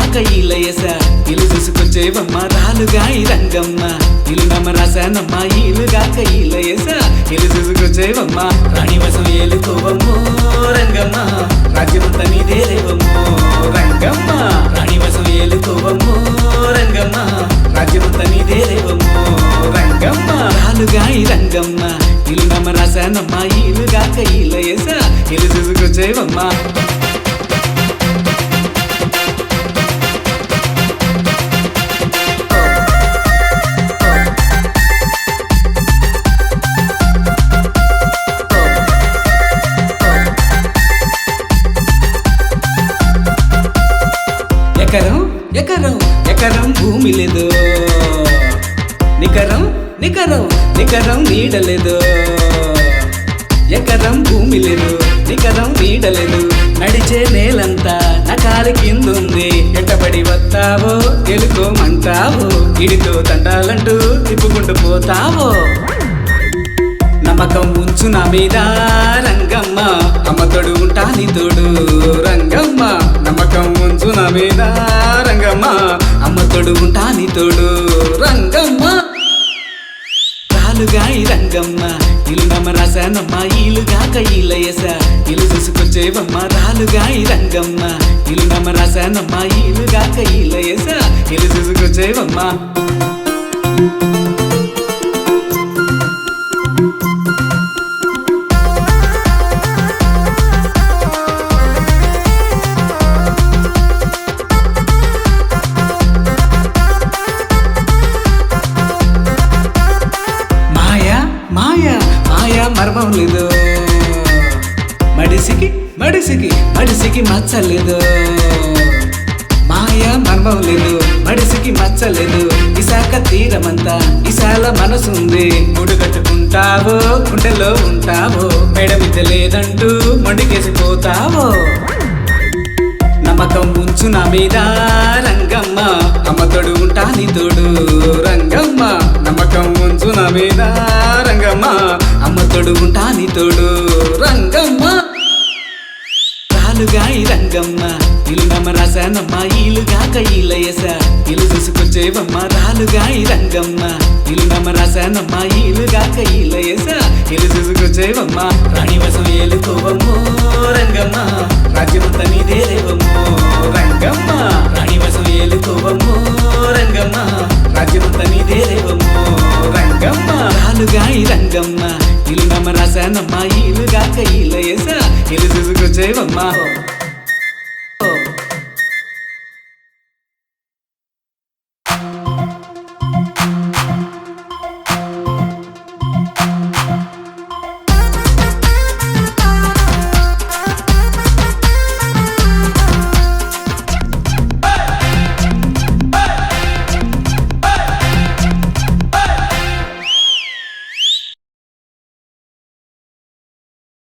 కాక ఈలయస ఇలు చూసుకొచ్చేవమ్మ రాలుగాయి రంగమ్మ ఇలు నమ్మ రాసానమ్మ ఈలుగాక ఈలయస ఇలు చూసుకొచ్చేవమ్మ రాణివసం ఏలుకోవమ్మో రంగమ్మ రాజ్యమంతా నీదేరేవమ్మో రంగమ్మ రాణివసం ఏలుకోవమ్మో రంగమ్మ రాజ్యమంతా నీదేరేవమ్మో రంగమ్మ రాలుగాయి రంగమ్మ ఇలు నమ్మ రాసానమ్మ ఈలుగాక ఈలయస ఇలు చూసుకొచ్చేవమ్మ ఎకరం ఎకరం ఎకరం భూమి లేదు నికరం నికరం నికరం నీడలేదు ఎకరం భూమి లేదు నికరం నీడలేదు నడిచే నేలంతా నా కాలి కిందుంది ఎట్టబడి వస్తావో గెలుకోమంటావో ఇడితో తండాలంటూ తిప్పుకుంటూ పోతావో నమ్మకం ఉంచు నా మీద రంగమ్మ అమ్మ తోడు ఉంటా నీ తోడు రంగమ్మ నమ్మకం ఉంచు నా మీద రంగమ్మ అమ్మ తోడు ఉంటా నీ తోడు రంగమ్మ రాలుగాయి రంగమ్మ ఇలు నమ్మ రాసానమ్మ ఈలుగాక ఈలయస ఇలు చూసుకొచ్చేవమ్మ రాలుగాయి రంగమ్మ ఇలు నమ్మ రాసానమ్మ ఈలుగాక ఈలయస ఇలు చూసుకొచ్చేవమ్మ మాయా మర్మం లేదు మడిసికి మడిసికి మడిసికి మచ్చలేదు మాయా మర్మం లేదు మడిసికి మచ్చలేదు విశాఖ తీరమంతా విశాల మనసుంది ముడు కట్టుకుంటావో గుండెలో ఉంటావో మేడ మిద్దె లేదంటూ మొండికేసిపోతావో నమ్మకం ఉంచు నా మీద రంగమ్మ అమ్మ తోడు ఉంటా నీ తోడు రంగమ్మ నమ్మకం ఉంచు నా మీద రంగమ్మ అమ్మ తోడు ఉంటా నీ తోడు రంగమ్మ రాలుగాయి రంగమ్మ ఇలు నమ్మ రాసానమ్మ ఈలుగాక ఈలయస ఇలు చూసుకొచ్చేవమ్మ రాలుగాయి రంగమ్మ ఇలు నమ్మ రాసానమ్మ ఈలుగాక ఈలయస ఇలు చూసుకొచ్చేవమ్మ రాణివసం ఏలుకోవమ్మో రంగమ్మ రాజ్యమంతా నీదేరేవమ్మో రంగమ్మ రాణివసం ఏలుకోవమ్మో రంగమ్మ రాజ్యమంతా నీదేరేవమ్మో రంగమ్మ రాలుగాయి రంగమ్మ ఇలు నమ్మ రాసానమ్మ ఈలుగాక ఈలయస ఇలు చూసుకొచ్చేవమ్మ